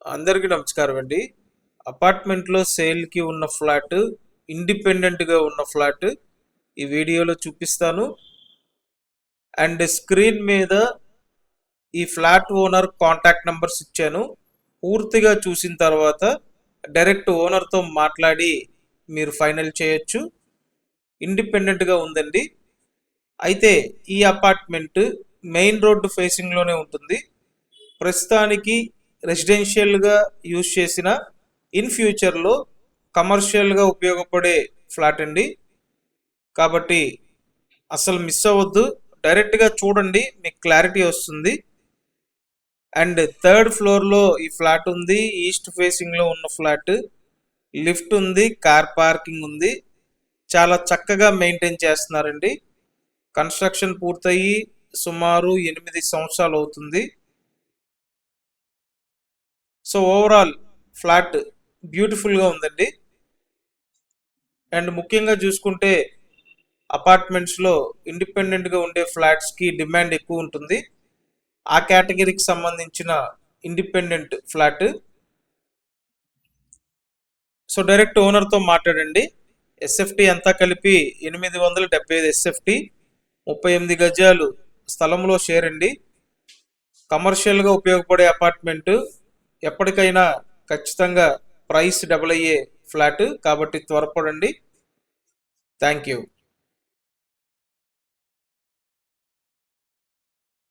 అందరికీ నమస్కారం అండి. అపార్ట్మెంట్లో సేల్కి ఉన్న ఫ్లాట్, ఇండిపెండెంట్గా ఉన్న ఫ్లాట్ ఈ వీడియోలో చూపిస్తాను. అండ్ స్క్రీన్ మీద ఈ ఫ్లాట్ ఓనర్ కాంటాక్ట్ నెంబర్స్ ఇచ్చాను. పూర్తిగా చూసిన తర్వాత డైరెక్ట్ ఓనర్తో మాట్లాడి మీరు ఫైనల్ చేయొచ్చు. ఇండిపెండెంట్గా ఉందండి. అయితే ఈ అపార్ట్మెంట్ మెయిన్ రోడ్డు ఫేసింగ్లోనే ఉంటుంది. ప్రస్తుతానికి రెసిడెన్షియల్గా యూజ్ చేసిన ఇన్ ఫ్యూచర్లో కమర్షియల్గా ఉపయోగపడే ఫ్లాట్ అండి. కాబట్టి అసలు మిస్ అవ్వద్దు, డైరెక్ట్గా చూడండి, మీకు క్లారిటీ వస్తుంది. అండ్ థర్డ్ ఫ్లోర్లో ఈ ఫ్లాట్ ఉంది. ఈస్ట్ ఫేసింగ్లో ఉన్న ఫ్లాట్, లిఫ్ట్ ఉంది, కార్ పార్కింగ్ ఉంది. చాలా చక్కగా మెయింటైన్ చేస్తున్నారండి. కన్స్ట్రక్షన్ పూర్తయి సుమారు 8 సంవత్సరాలు అవుతుంది. సో ఓవరాల్ ఫ్లాట్ బ్యూటిఫుల్గా ఉందండి. అండ్ ముఖ్యంగా చూసుకుంటే అపార్ట్మెంట్స్లో ఇండిపెండెంట్గా ఉండే ఫ్లాట్స్కి డిమాండ్ ఎక్కువ ఉంటుంది. ఆ కేటగిరీకి సంబంధించిన ఇండిపెండెంట్ ఫ్లాట్. సో డైరెక్ట్ ఓనర్తో మాట్లాడండి. ఎస్ఎఫ్టీ అంతా కలిపి 875 ఎస్ఎఫ్టీ, 38 గజాలు స్థలంలో షేర్ అండి. కమర్షియల్గా ఉపయోగపడే అపార్ట్మెంటు, ఎప్పటికైనా ఖచ్చితంగా ప్రైస్ డబుల్ అయ్యే ఫ్లాట్. కాబట్టి త్వరపడండి. Thank you.